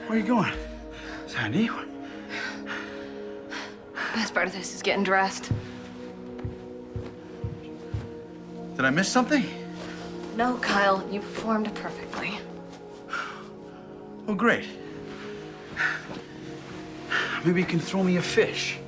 Where are you going? Sandy? Best part of this is getting dressed. Did I miss something? No, Kyle, you performed perfectly. Oh, great. Maybe you can throw me a fish.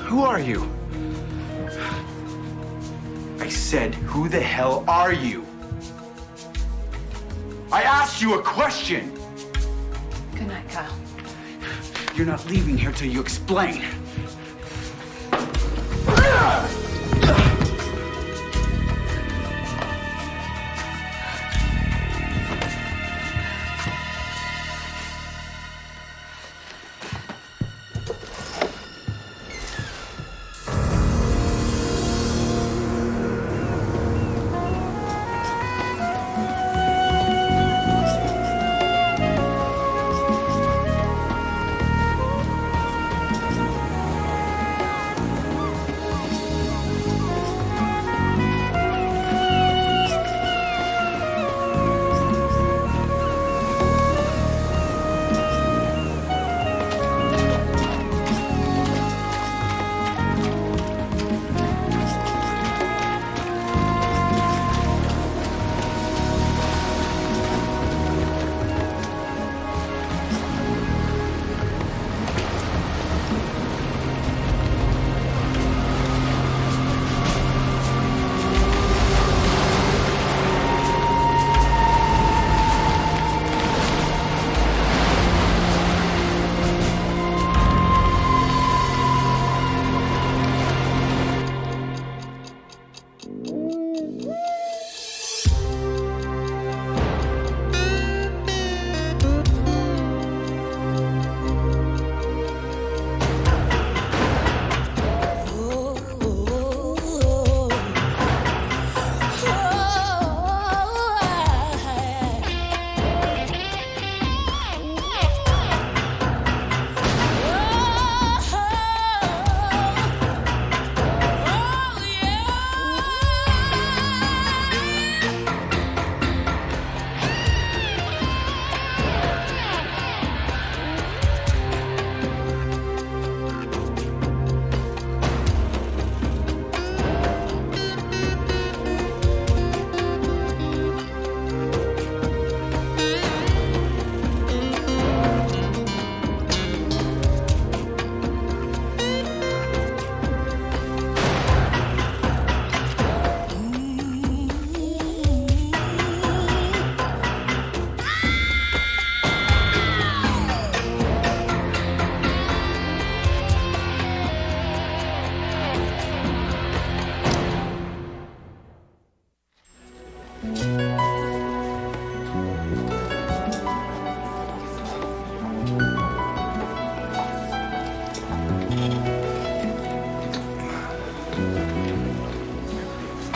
Who are you? I said, who the hell are you? I asked you a question. Good night, Kyle. You're not leaving here till you explain.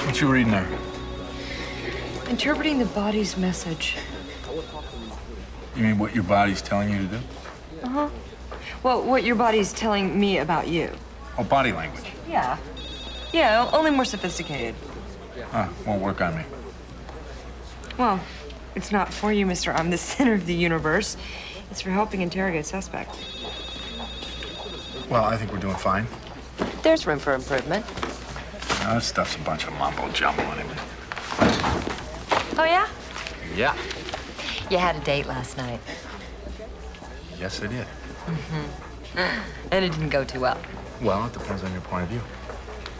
What you reading there? Interpreting the body's message. You mean what your body's telling you to do? Uh-huh. Well, what your body's telling me about you. Oh, body language. Yeah. Yeah, only more sophisticated. Won't work on me. Well, it's not for you, mister. I'm the center of the universe. It's for helping interrogate suspects. Well, I think we're doing fine. There's room for improvement. That stuff's a bunch of mumbo jumbo anyway. Oh, yeah? Yeah. You had a date last night. Yes, I did. And it didn't go too well. Well, it depends on your point of view.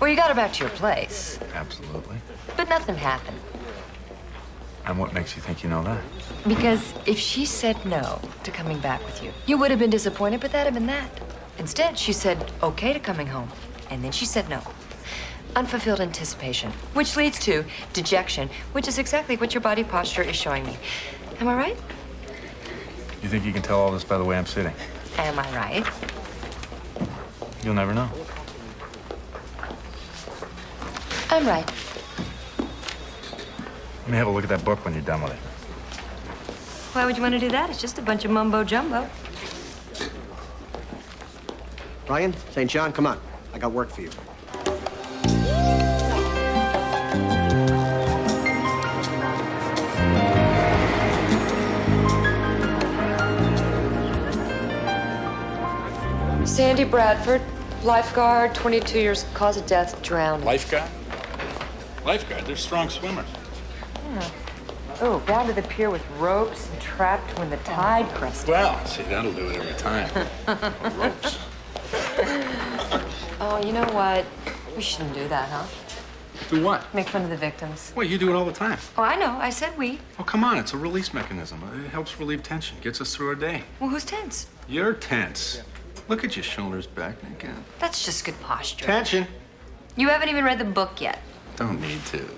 Well, you got her back to your place. Absolutely. But nothing happened. And what makes you think you know that? Because if she said no to coming back with you, you would have been disappointed, but that'd have been that. Instead, she said okay to coming home, and then she said no. Unfulfilled anticipation, which leads to dejection, which is exactly what your body posture is showing me. Am I right? You think you can tell all this by the way I'm sitting? Am I right? You'll never know. I'm right. Let me have a look at that book when you're done with it. Why would you want to do that? It's just a bunch of mumbo-jumbo. Ryan, St. John, come on. I got work for you. Sandy Bradford, lifeguard, 22 years, cause of death, drowning. Lifeguard? Lifeguard, they're strong swimmers. Oh, down to the pier with ropes and trapped when the tide crested. Well, see, that'll do it every time. Ropes. Oh, you know what? We shouldn't do that, huh? Do what? Make fun of the victims. Well, you do it all the time. Oh, I know. I said we. Oh, come on, it's a release mechanism. It helps relieve tension, gets us through our day. Well, who's tense? You're tense. Look at your shoulders back again. That's just good posture. Tension. You haven't even read the book yet. Don't need to.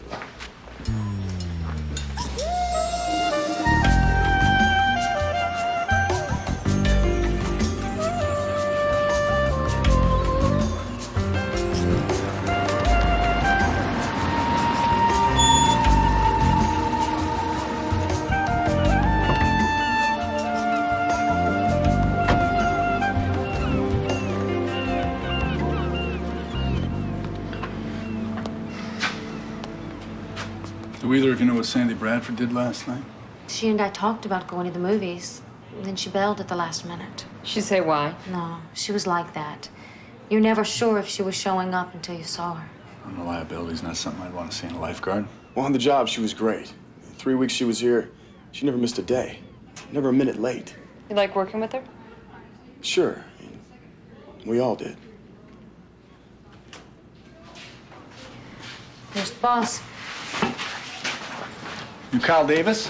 Do either of you know what Sandy Bradford did last night? She and I talked about going to the movies. Then she bailed at the last minute. She say why? No, she was like that. You're never sure if she was showing up until you saw her. Unreliability's not something I'd want to see in a lifeguard. Well, on the job, she was great. 3 weeks she was here, she never missed a day. Never a minute late. You like working with her? Sure. We all did. Here's the boss. You Kyle Davis?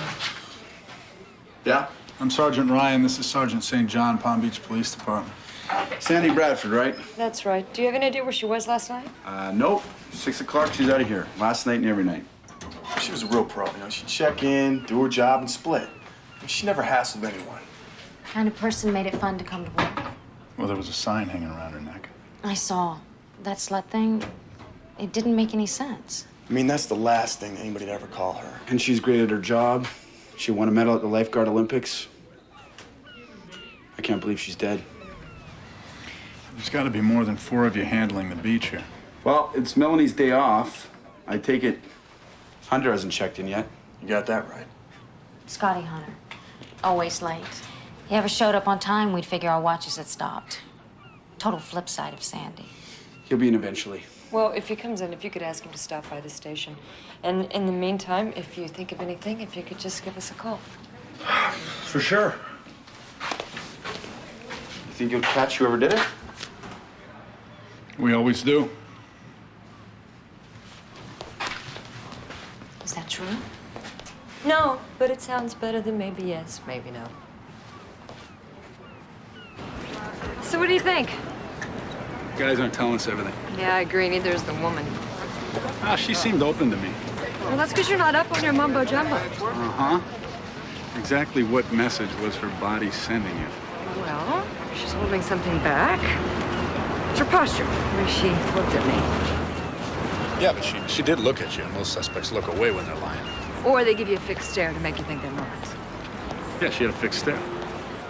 Yeah? I'm Sergeant Ryan. This is Sergeant St. John, Palm Beach Police Department. Sandy Bradford, right? That's right. Do you have any idea where she was last night? Nope. 6 o'clock, she's out of here. Last night and every night. She was a real pro, you know. She'd check in, do her job, and split. She never hassled anyone. Kind of person made it fun to come to work. Well, there was a sign hanging around her neck. I saw. That slut thing, it didn't make any sense. I mean, that's the last thing anybody'd ever call her. And she's great at her job. She won a medal at the lifeguard Olympics. I can't believe she's dead. There's got to be more than 4 of you handling the beach here. Well, it's Melanie's day off. I take it Hunter hasn't checked in yet. You got that right. Scotty Hunter. Always late. He ever showed up on time, we'd figure our watches had stopped. Total flip side of Sandy. He'll be in eventually. Well, if he comes in, if you could ask him to stop by the station. And in the meantime, if you think of anything, if you could just give us a call. For sure. You think you'll catch whoever did it? We always do. Is that true? No, but it sounds better than maybe yes, maybe no. So what do you think? Guys aren't telling us everything. Yeah, I agree. Neither is the woman. She seemed open to me. Well, that's because you're not up on your mumbo-jumbo. Uh-huh. Exactly what message was her body sending you? Well, she's holding something back. It's her posture, the way she looked at me. Yeah, but she did look at you, and most suspects look away when they're lying. Or they give you a fixed stare to make you think they're not. Yeah, she had a fixed stare.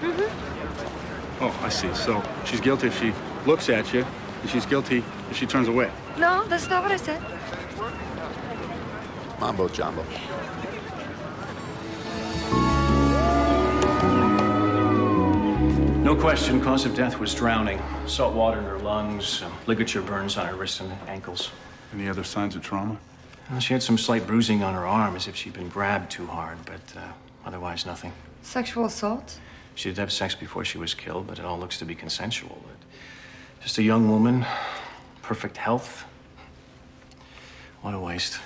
Mm-hmm. Oh, I see. So she's guilty if she looks at you, and she's guilty if she turns away. No, that's not what I said. Mambo jumbo. No question, cause of death was drowning. Salt water in her lungs, ligature burns on her wrists and ankles. Any other signs of trauma? Well, she had some slight bruising on her arm, as if she'd been grabbed too hard, but otherwise nothing. Sexual assault? She did have sex before she was killed, but it all looks to be consensual. But just a young woman, perfect health. What a waste.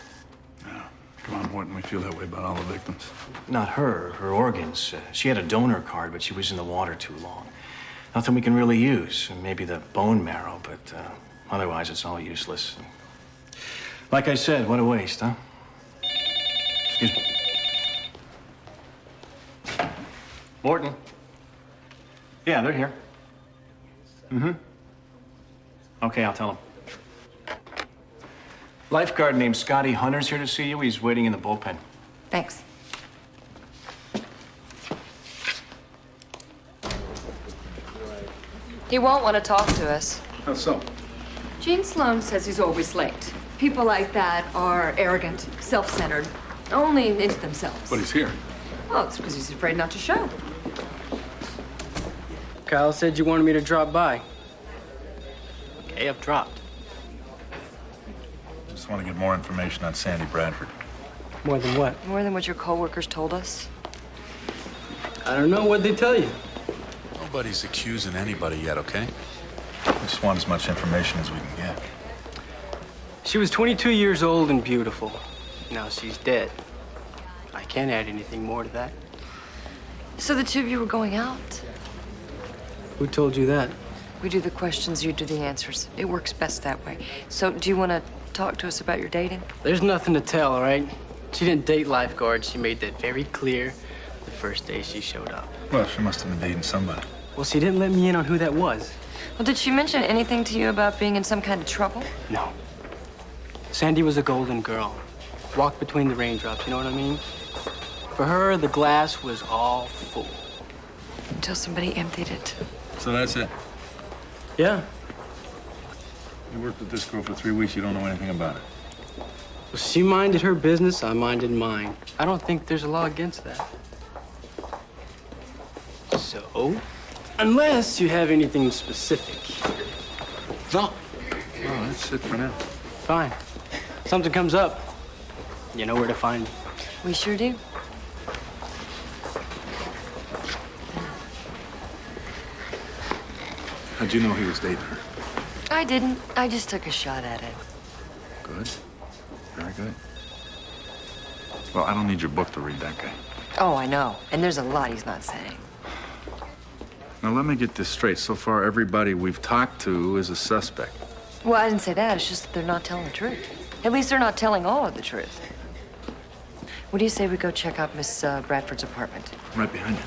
Yeah. Come on, Morton, we feel that way about all the victims. Not her organs. She had a donor card, but she was in the water too long. Nothing we can really use. Maybe the bone marrow, but otherwise it's all useless. Like I said, what a waste, huh? Excuse me. Morton. Yeah, they're here. Mm-hmm. Okay, I'll tell them. Lifeguard named Scotty Hunter's here to see you. He's waiting in the bullpen. Thanks. He won't want to talk to us. How so? Gene Sloan says he's always late. People like that are arrogant, self-centered, only into themselves. But he's here. Well, it's because he's afraid not to show. Kyle said you wanted me to drop by. Okay, I've dropped. Just want to get more information on Sandy Bradford. More than what? More than what your coworkers told us. I don't know what they tell you. Nobody's accusing anybody yet, okay? We just want as much information as we can get. She was 22 years old and beautiful. Now she's dead. I can't add anything more to that. So the two of you were going out? Who told you that? We do the questions, you do the answers. It works best that way. So do you want to talk to us about your dating? There's nothing to tell, all right? She didn't date lifeguards. She made that very clear the first day she showed up. Well, she must have been dating somebody. Well, she didn't let me in on who that was. Well, did she mention anything to you about being in some kind of trouble? No. Sandy was a golden girl. Walked between the raindrops, you know what I mean? For her, the glass was all full. Until somebody emptied it. So that's it. Yeah. You worked with this girl for 3 weeks. You don't know anything about it. Well, she minded her business, I minded mine. I don't think there's a law against that. So, unless you have anything specific. No. No, that's it for now. Fine. Something comes up, you know where to find me. We sure do. How'd you know he was dating her? I didn't. I just took a shot at it. Good. Very good. Well, I don't need your book to read that guy. Oh, I know. And there's a lot he's not saying. Now, let me get this straight. So far, everybody we've talked to is a suspect. Well, I didn't say that. It's just that they're not telling the truth. At least they're not telling all of the truth. What do you say we go check out Miss Bradford's apartment? Right behind you.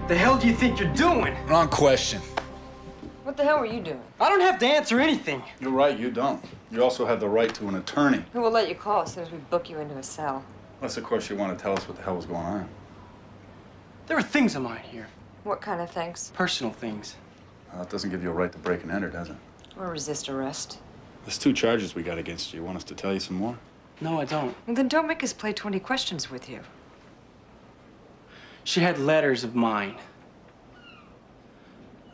The hell do you think you're doing? Wrong question. What the hell were you doing? I don't have to answer anything. You're right, you don't. You also have the right to an attorney. Who will let you call as soon as we book you into a cell? Unless, of course, you want to tell us what the hell was going on. There are things of mine here. What kind of things? Personal things. Well, that doesn't give you a right to break and enter, does it? Or resist arrest? There's 2 charges we got against you. You want us to tell you some more? No, I don't. Well, then don't make us play 20 questions with you. She had letters of mine.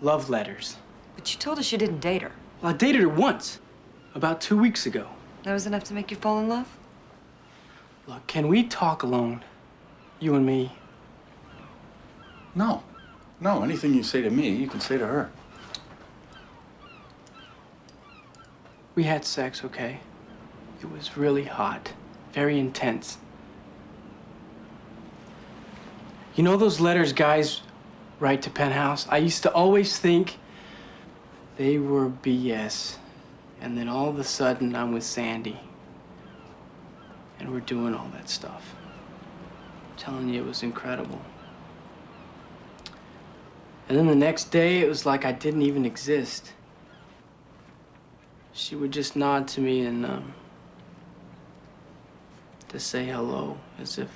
Love letters. But you told us you didn't date her. Well, I dated her once, about 2 weeks ago. That was enough to make you fall in love? Look, can we talk alone? You and me. No. No, anything you say to me, you can say to her. We had sex, okay? It was really hot, very intense. You know those letters guys write to Penthouse? I used to always think they were BS. And then all of a sudden, I'm with Sandy. And we're doing all that stuff. I'm telling you, it was incredible. And then the next day, it was like I didn't even exist. She would just nod to me and, to say hello, as if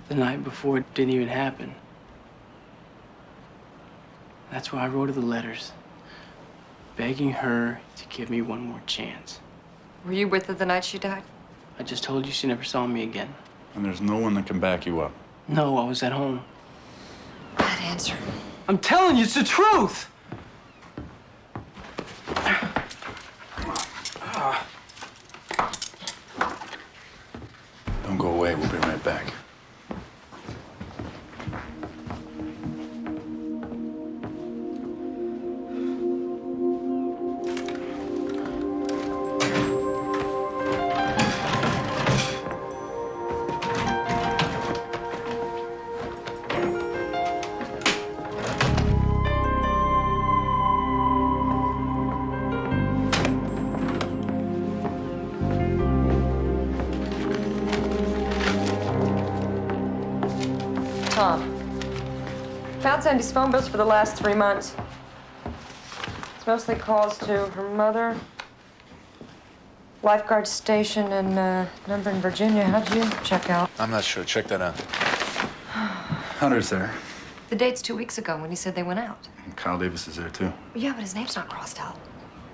the night before it didn't even happen. That's why I wrote her the letters, begging her to give me one more chance. Were you with her the night she died? I just told you she never saw me again. And there's no one that can back you up. No, I was at home. Bad answer. I'm telling you, it's the truth! Don't go away. We'll be right back. Tom. Found Sandy's phone bills for the last 3 months. It's mostly calls to her mother, lifeguard station, and number in Virginia. How'd you check out? I'm not sure. Check that out. Hunter's there. The date's 2 weeks ago when he said they went out. And Kyle Davis is there, too. Yeah, but his name's not crossed out.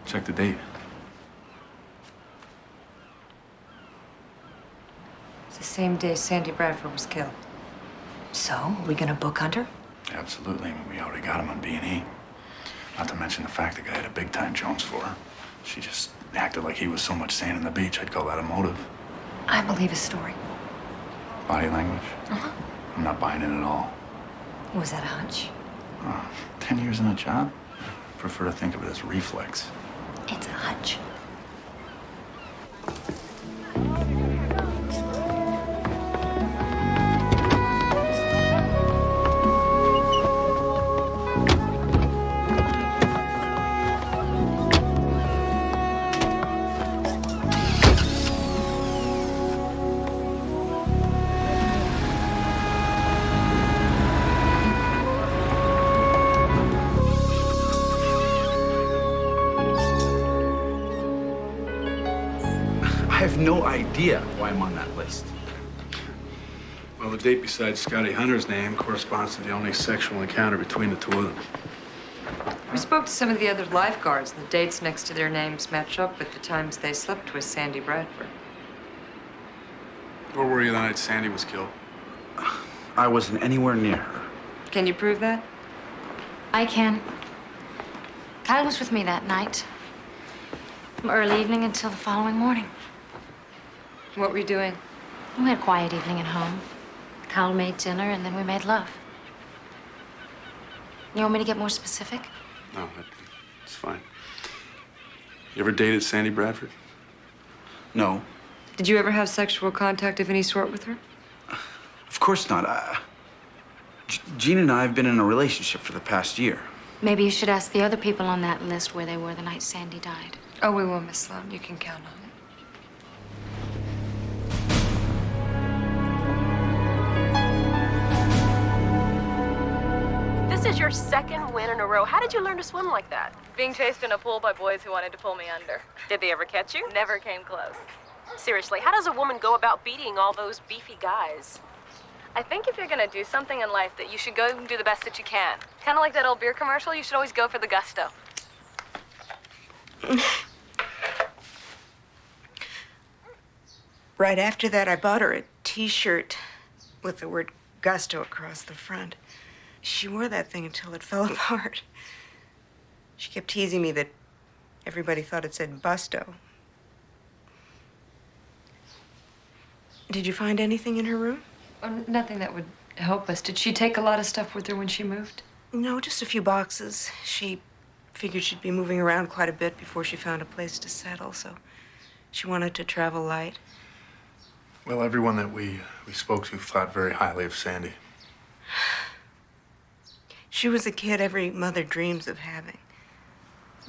Check the date. It's the same day Sandy Bradford was killed. So, are we gonna book Hunter? Absolutely. I mean, we already got him on B&E. Not to mention the fact the guy had a big-time Jones for her. She just acted like he was so much sand on the beach, I'd call that a motive. I believe his story. Body language? Uh-huh. I'm not buying it at all. Was that a hunch? 10 years in a job? I prefer to think of it as reflex. It's a hunch. I have no idea why I'm on that list. Well, the date besides Scotty Hunter's name corresponds to the only sexual encounter between the two of them. We spoke to some of the other lifeguards, and the dates next to their names match up with the times they slept with Sandy Bradford. Where were you the night Sandy was killed? I wasn't anywhere near her. Can you prove that? I can. Kyle was with me that night. From early evening until the following morning. What were you doing? We had a quiet evening at home. Kyle made dinner, and then we made love. You want me to get more specific? No, it's fine. You ever dated Sandy Bradford? No. Did you ever have sexual contact of any sort with her? Of course not. Gene and I have been in a relationship for the past year. Maybe you should ask the other people on that list where they were the night Sandy died. Oh, we will, Miss Sloan. You can count on it. This is your second win in a row. How did you learn to swim like that? Being chased in a pool by boys who wanted to pull me under. Did they ever catch you? Never came close. Seriously, how does a woman go about beating all those beefy guys? I think if you're gonna do something in life, that you should go and do the best that you can. Kind of like that old beer commercial, you should always go for the gusto. Right after that, I bought her a T-shirt with the word gusto across the front. She wore that thing until it fell apart. She kept teasing me that everybody thought it said busto. Did you find anything in her room? Oh, nothing that would help us. Did she take a lot of stuff with her when she moved? No, just a few boxes. She figured she'd be moving around quite a bit before she found a place to settle, so she wanted to travel light. Well, everyone that we spoke to thought very highly of Sandy. She was a kid every mother dreams of having.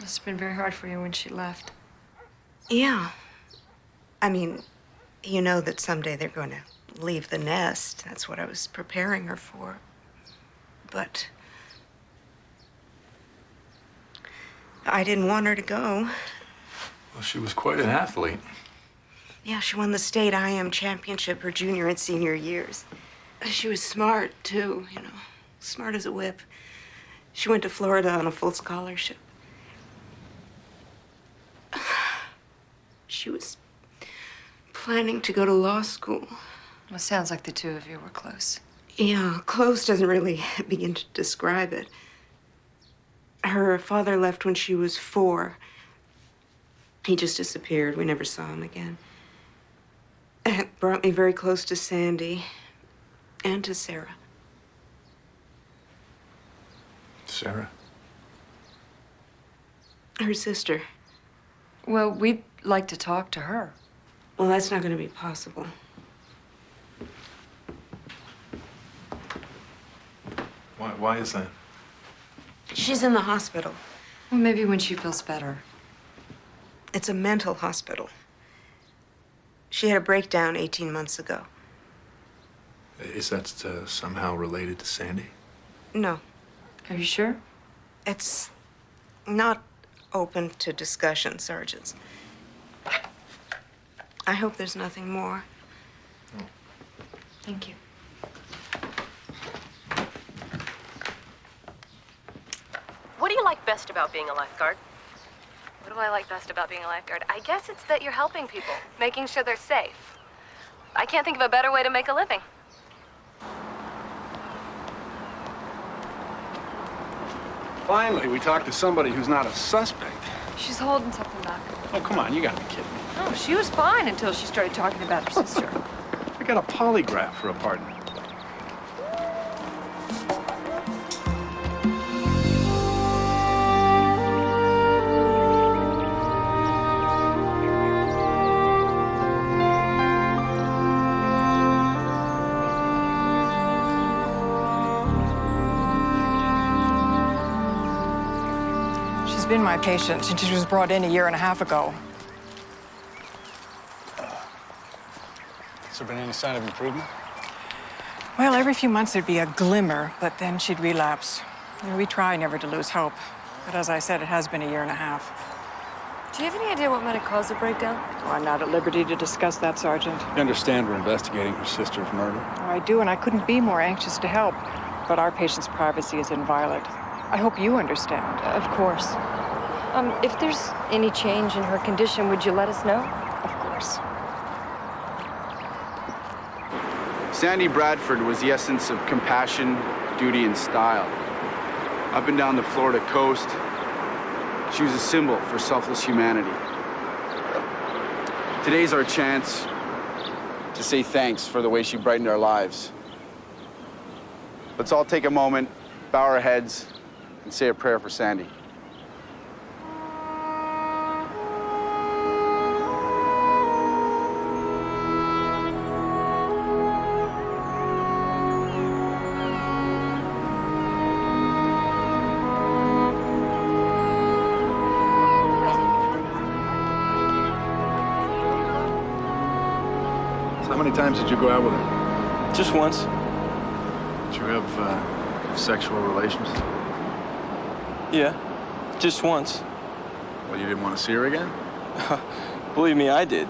Must have been very hard for you when she left. Yeah. I mean, you know that someday they're going to leave the nest. That's what I was preparing her for. But I didn't want her to go. Well, she was quite an athlete. Yeah, she won the state IM championship her junior and senior years. She was smart, too, you know, smart as a whip. She went to Florida on a full scholarship. She was planning to go to law school. Well, sounds like the two of you were close. Yeah, close doesn't really begin to describe it. Her father left when she was 4. He just disappeared. We never saw him again. It brought me very close to Sandy and to Sarah. Sarah? Her sister. Well, we'd like to talk to her. Well, that's not going to be possible. Why is that? She's in the hospital. Well, maybe when she feels better. It's a mental hospital. She had a breakdown 18 months ago. Is that somehow related to Sandy? No. Are you sure? It's not open to discussion, Sergeants. I hope there's nothing more. Thank you. What do you like best about being a lifeguard? What do I like best about being a lifeguard? I guess it's that you're helping people, making sure they're safe. I can't think of a better way to make a living. Finally, we talked to somebody who's not a suspect. She's holding something back. Oh, come on, you gotta be kidding me. Oh, she was fine until she started talking about her sister. I got a polygraph for a partner. She's been my patient since she was brought in a year and a half ago. Has there been any sign of improvement? Well, every few months there'd be a glimmer, but then she'd relapse. You know, we try never to lose hope. But as I said, it has been a year and a half. Do you have any idea what might have caused the breakdown? Oh, I'm not at liberty to discuss that, Sergeant. You understand we're investigating her sister's murder? Oh, I do, and I couldn't be more anxious to help. But our patient's privacy is inviolate. I hope you understand. Of course. If there's any change in her condition, would you let us know? Of course. Sandy Bradford was the essence of compassion, duty, and style. Up and down the Florida coast, she was a symbol for selfless humanity. Today's our chance to say thanks for the way she brightened our lives. Let's all take a moment, bow our heads, and say a prayer for Sandy. How many times did you go out with her? Just once. Did you have sexual relations? Yeah, just once. Well, you didn't want to see her again? Believe me, I did.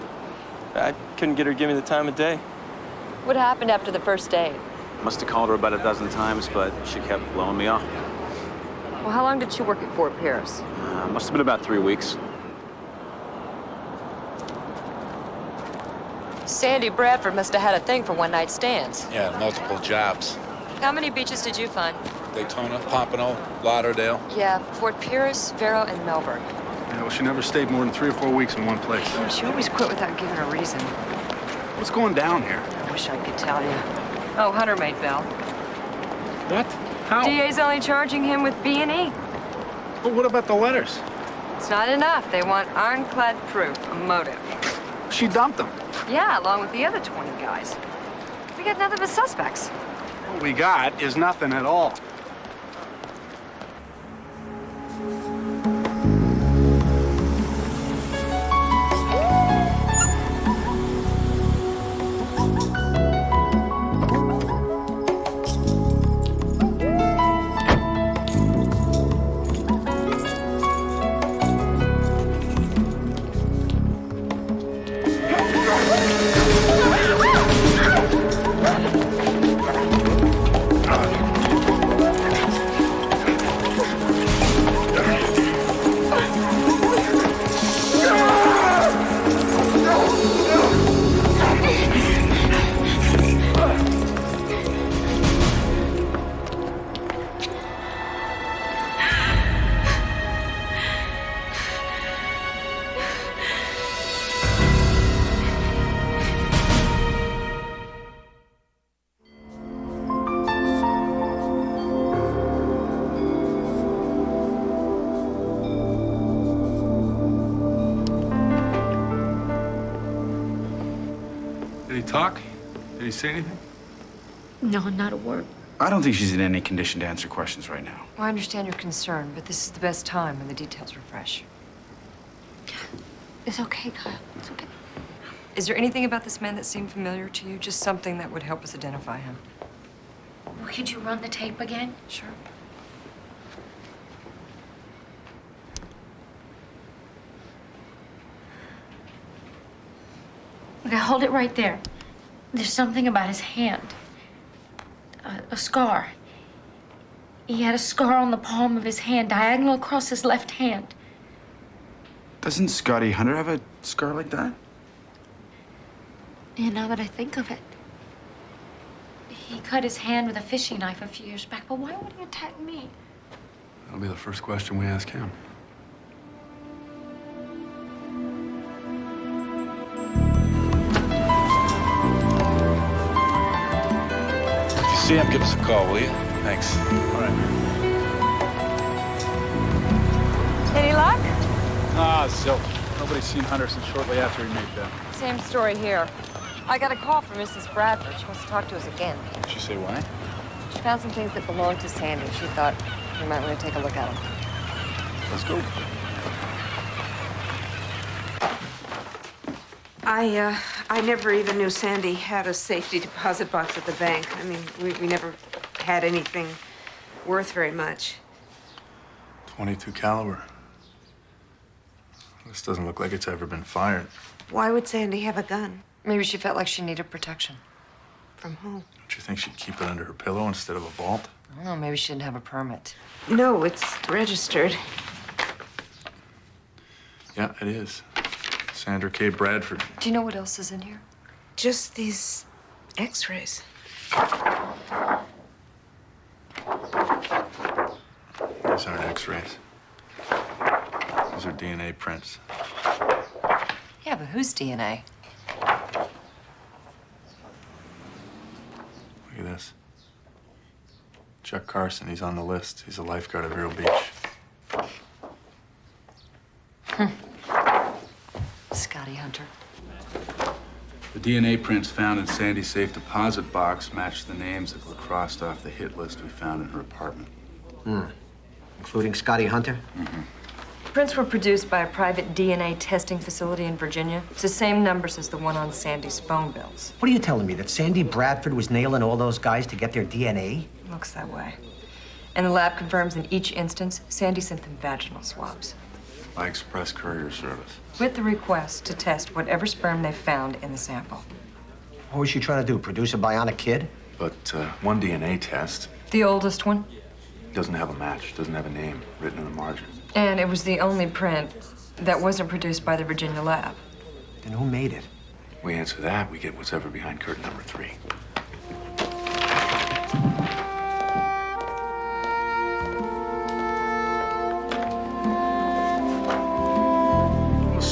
I couldn't get her to give me the time of day. What happened after the first date? Must have called her about a dozen times, but she kept blowing me off. Well, how long did she work at Fort Pierce? Must have been about 3 weeks. Sandy Bradford must have had a thing for one-night stands. Yeah, multiple jobs. How many beaches did you find? Daytona, Pompano, Lauderdale. Yeah, Fort Pierce, Vero, and Melbourne. Yeah, well, she never stayed more than 3 or 4 weeks in one place. Yeah, she always quit without giving a reason. What's going down here? I wish I could tell you. Oh, Hunter made bail. What? How? DA's only charging him with B&E. But what about the letters? It's not enough. They want ironclad proof, a motive. She dumped them. Yeah, along with the other 20 guys. We got nothing but suspects. What we got is nothing at all. Did he talk? Did he say anything? No, not a word. I don't think she's in any condition to answer questions right now. Well, I understand your concern, but this is the best time when the details are fresh. It's okay, Kyle. It's okay. Is there anything about this man that seemed familiar to you? Just something that would help us identify him? Well, could you run the tape again? Sure. Okay, hold it right there. There's something about his hand. A scar. He had a scar on the palm of his hand, diagonal across his left hand. Doesn't Scotty Hunter have a scar like that? Yeah, now that I think of it. He cut his hand with a fishing knife a few years back, but why would he attack me? That'll be the first question we ask him. If you see him, give us a call, will you? Thanks. All right. Any luck? Ah, Silk. Nobody's seen Hunter since shortly after he made bail. Same story here. I got a call from Mrs. Bradford. She wants to talk to us again. Did she say why? She found some things that belonged to Sandy. She thought we might want to take a look at them. Let's go. I never even knew Sandy had a safety deposit box at the bank. I mean, we never had anything worth very much. .22 caliber. This doesn't look like it's ever been fired. Why would Sandy have a gun? Maybe she felt like she needed protection. From who? Don't you think she'd keep it under her pillow instead of a vault? I don't know, maybe she didn't have a permit. No, it's registered. Yeah, it is. Sandra K. Bradford. Do you know what else is in here? Just these x-rays. These aren't x-rays. These are DNA prints. Yeah, but whose DNA? Look at this. Chuck Carson, he's on the list. He's a lifeguard at Vero Beach. Scotty Hunter. The DNA prints found in Sandy's safe deposit box matched the names that were crossed off the hit list we found in her apartment. Including Scotty Hunter? Prints were produced by a private DNA testing facility in Virginia. It's the same numbers as the one on Sandy's phone bills. What are you telling me, that Sandy Bradford was nailing all those guys to get their DNA? Looks that way. And the lab confirms in each instance, Sandy sent them vaginal swabs. By express courier service. With the request to test whatever sperm they found in the sample. What was she trying to do, produce a bionic kid? But one DNA test The oldest one. doesn't have a match, doesn't have a name written in the margin. And it was the only print that wasn't produced by the Virginia lab. Then who made it? We answer that, we get what's ever behind curtain number 3.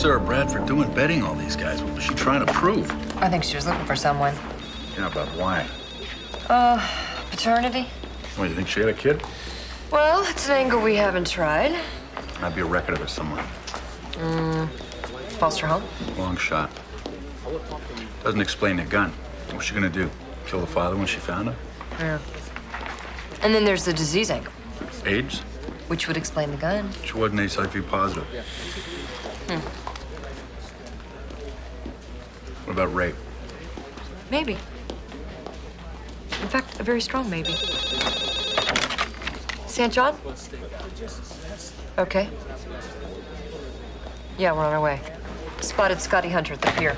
Sarah Bradford doing betting all these guys? What was she trying to prove? I think she was looking for someone. Yeah, but why? Paternity? What, you think she had a kid? Well, it's an angle we haven't tried. Might be a record of it somewhere. Foster home? Long shot. Doesn't explain the gun. What's she gonna do? Kill the father when she found him? Yeah. And then there's the disease angle, AIDS? which would explain the gun. She wasn't HIV positive. What about rape? Maybe. In fact, a very strong maybe. St. John? Okay. Yeah, we're on our way. Spotted Scotty Hunter at the pier.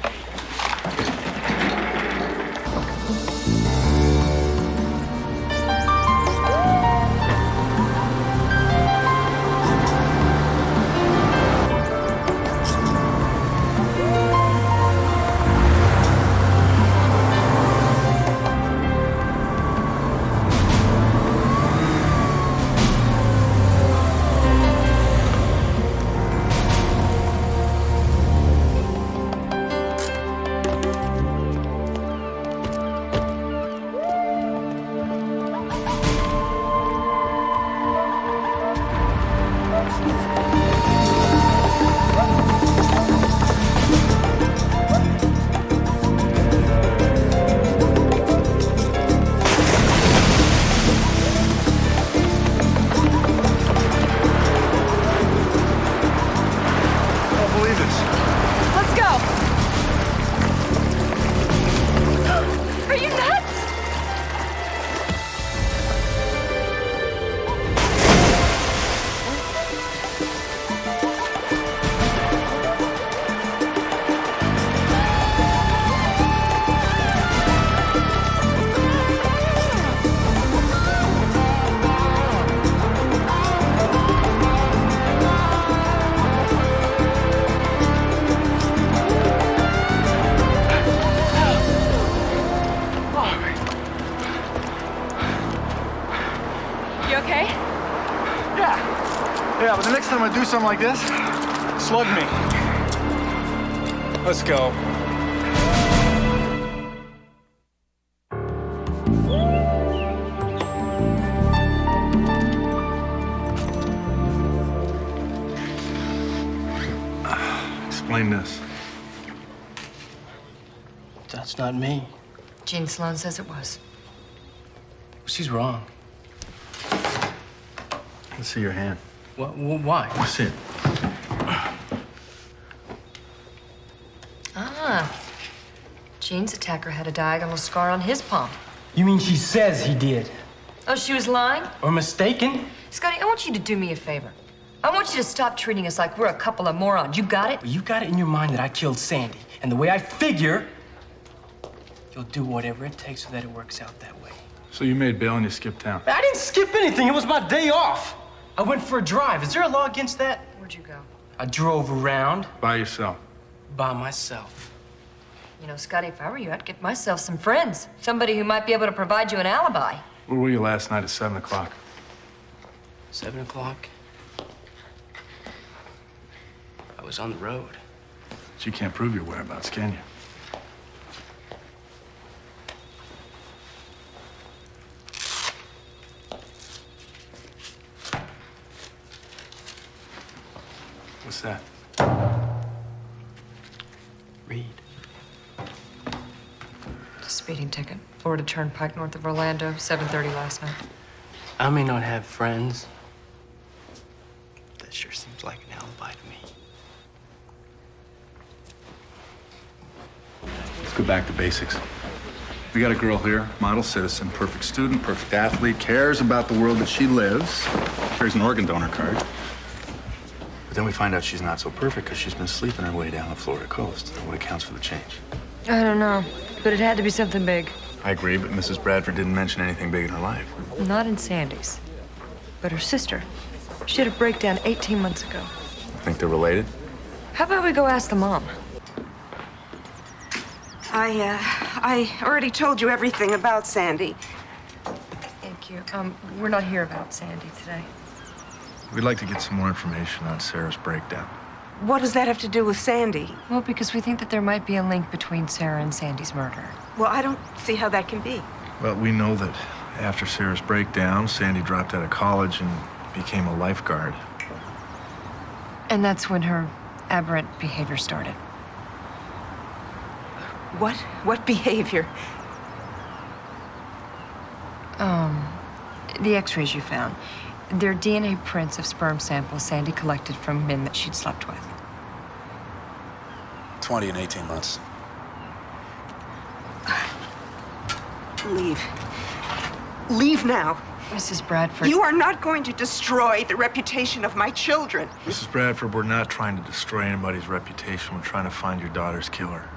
Yeah, but the next time I do something like this, slug me. Let's go. Explain this. That's not me. Jean Sloan says it was. She's wrong. Let's see your hand. Why? Let's see it. Jean's attacker had a diagonal scar on his palm. You mean she says he did? Oh, she was lying? Or mistaken? Scotty, I want you to do me a favor. I want you to stop treating us like we're a couple of morons. You got it? Well, you got it in your mind that I killed Sandy. And the way I figure, you'll do whatever it takes so that it works out that way. So you made bail and you skipped town? I didn't skip anything. It was my day off. I went for a drive. Is there a law against that? Where'd you go? I drove around. By yourself? By myself. You know, Scotty, if I were you, I'd get myself some friends. Somebody who might be able to provide you an alibi. Where were you last night at 7 o'clock? 7 o'clock? I was on the road. But you can't prove your whereabouts, can you? What's that? Read. It's a speeding ticket. Florida Turnpike north of Orlando, 7:30 last night. I may not have friends. That sure seems like an alibi to me. Let's go back to basics. We got a girl here, model citizen, perfect student, perfect athlete, cares about the world that she lives, carries an organ donor card. But then we find out she's not so perfect because she's been sleeping her way down the Florida coast. What accounts for the change? I don't know, but it had to be something big. I agree, but Mrs. Bradford didn't mention anything big in her life. Not in Sandy's, but her sister. She had a breakdown 18 months ago. Think they're related? How about we go ask the mom? I already told you everything about Sandy. Thank you. We're not here about Sandy today. We'd like to get some more information on Sarah's breakdown. What does that have to do with Sandy? Well, because we think that there might be a link between Sarah and Sandy's murder. Well, I don't see how that can be. Well, we know that after Sarah's breakdown, Sandy dropped out of college and became a lifeguard. And that's when her aberrant behavior started. What? What behavior? The x-rays you found. They're DNA prints of sperm samples Sandy collected from men that she'd slept with. 20 and 18 months. Leave. Leave now. Mrs. Bradford. You are not going to destroy the reputation of my children. Mrs. Bradford, we're not trying to destroy anybody's reputation. We're trying to find your daughter's killer.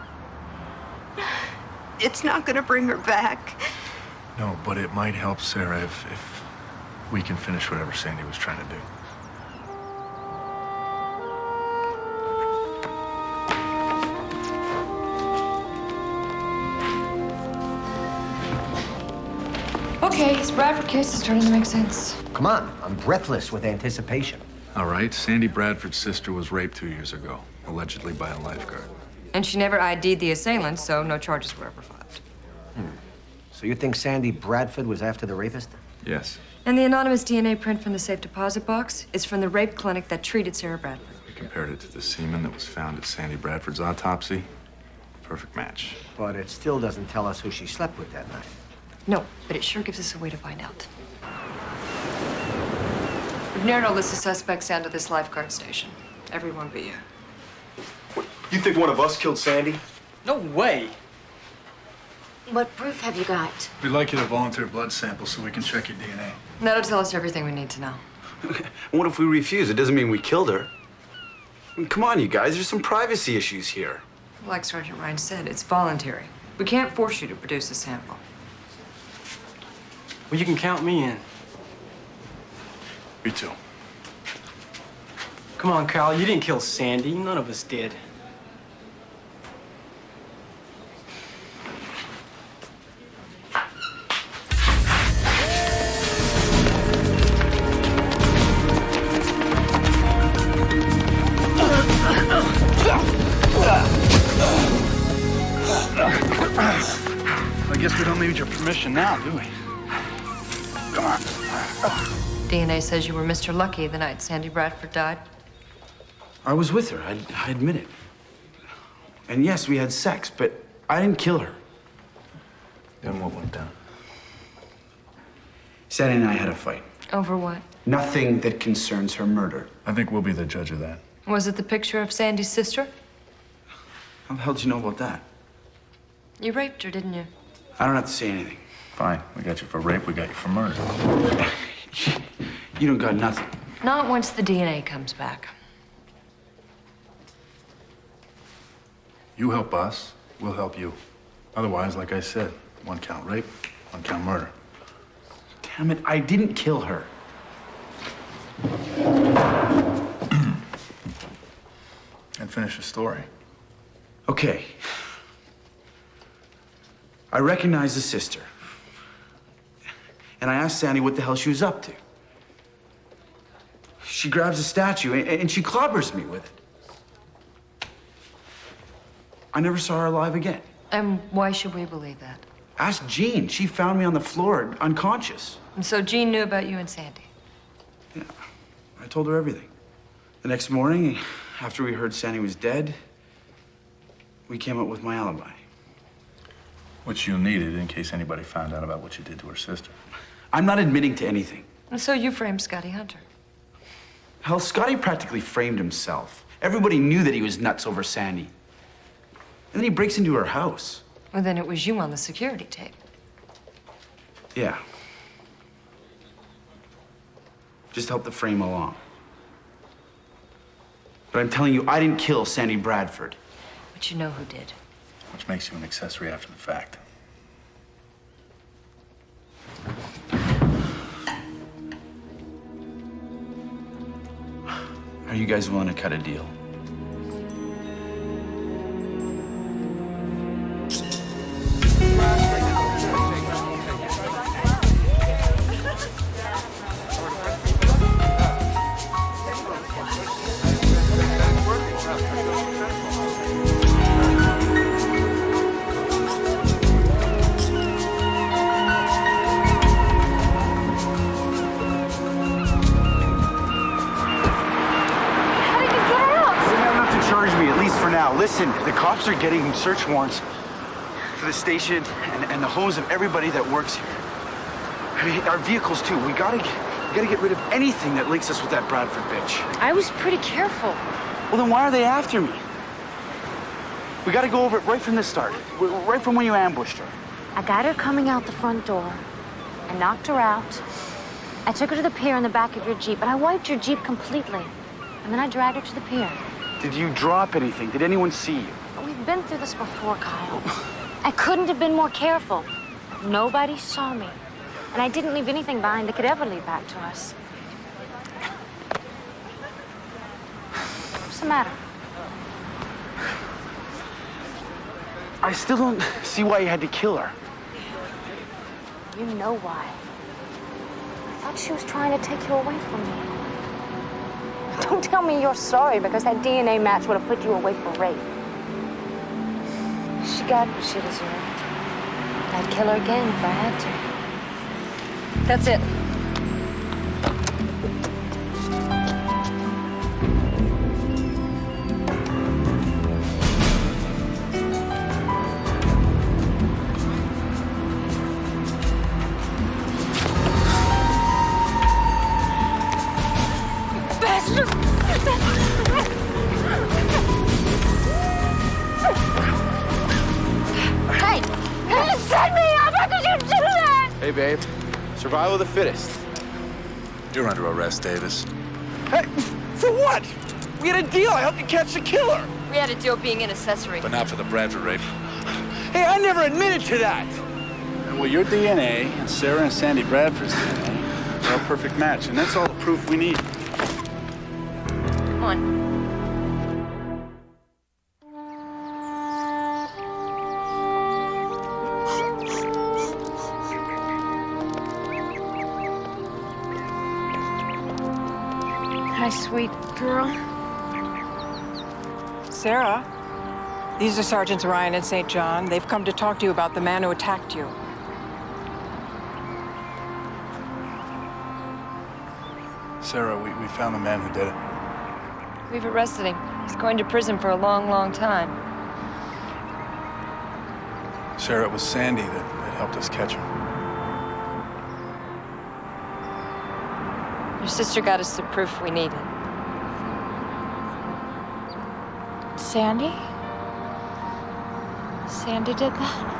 It's not going to bring her back. No, but it might help Sarah if we can finish whatever Sandy was trying to do. Okay, this Bradford case is starting to make sense. Come on, I'm breathless with anticipation. All right, Sandy Bradford's sister was raped 2 years ago, allegedly by a lifeguard. And she never ID'd the assailant, so no charges were ever filed. So you think Sandy Bradford was after the rapist? Yes. And the anonymous DNA print from the safe deposit box is from the rape clinic that treated Sarah Bradford. We compared it to the semen that was found at Sandy Bradford's autopsy. Perfect match. But it still doesn't tell us who she slept with that night. No, but it sure gives us a way to find out. We've narrowed a list of suspects down to this lifeguard station. Everyone but you. You think one of us killed Sandy? No way. What proof have you got? We'd like you to volunteer blood samples so we can check your DNA. That'll tell us everything we need to know. What if we refuse? It doesn't mean we killed her. I mean, come on, you guys. There's some privacy issues here. Like Sergeant Ryan said, it's voluntary. We can't force you to produce a sample. Well, you can count me in. Me too. Come on, Kyle. You didn't kill Sandy. None of us did. I guess we don't need your permission now, do we? Come on. DNA says you were Mr. Lucky the night Sandy Bradford died. I was with her. I admit it. And yes, we had sex, but I didn't kill her. Then what went down? Sandy and I had a fight. Over what? Nothing that concerns her murder. I think we'll be the judge of that. Was it the picture of Sandy's sister? How the hell did you know about that? You raped her, didn't you? I don't have to say anything. Fine. We got you for rape, we got you for murder. You don't got nothing. Not once the DNA comes back. You help us, we'll help you. Otherwise, like I said, 1 count rape, 1 count murder. Damn it, I didn't kill her. And finish the story. Okay. I recognize the sister. And I asked Sandy what the hell she was up to. She grabs a statue and she clobbers me with it. I never saw her alive again. And why should we believe that? Ask Jean. She found me on the floor, unconscious. And so Jean knew about you and Sandy. Yeah, I told her everything. The next morning, after we heard Sandy was dead, we came up with my alibi. Which you needed in case anybody found out about what you did to her sister. I'm not admitting to anything. And so you framed Scotty Hunter. Hell, Scotty practically framed himself. Everybody knew that he was nuts over Sandy. And then he breaks into her house. Well, then it was you on the security tape. Yeah. Just help the frame along. But I'm telling you, I didn't kill Sandy Bradford. But you know who did. Which makes you an accessory after the fact. Are you guys willing to cut a deal? Listen, the cops are getting search warrants for the station and the homes of everybody that works here. I mean, our vehicles too. We gotta get rid of anything that links us with that Bradford bitch. I was pretty careful. Well, then why are they after me? We gotta go over it right from the start. Right from when you ambushed her. I got her coming out the front door. I knocked her out. I took her to the pier in the back of your Jeep, and I wiped your Jeep completely. And then I dragged her to the pier. Did you drop anything? Did anyone see you? We've been through this before, Kyle. I couldn't have been more careful. Nobody saw me. And I didn't leave anything behind that could ever lead back to us. What's the matter? I still don't see why you had to kill her. You know why. I thought she was trying to take you away from me. Don't tell me you're sorry because that DNA match would have put you away for rape. She got what she deserved. I'd kill her again if I had to. That's it. Hey! You set me up! How could you do that? Hey, babe. Survival of the fittest. You're under arrest, Davis. Hey, for what? We had a deal. I helped you catch the killer. We had a deal being an accessory. But not for the Bradford rape. Hey, I never admitted to that. Well, your DNA and Sarah and Sandy Bradford's DNA are a perfect match, and that's all the proof we need. Come on. Hi, sweet girl. Sarah, these are Sergeants Ryan and St. John. They've come to talk to you about the man who attacked you. Sarah, we found the man who did it. We've arrested him. He's going to prison for a long, long time. Sarah, it was Sandy that helped us catch him. Your sister got us the proof we needed. Sandy? Sandy did that?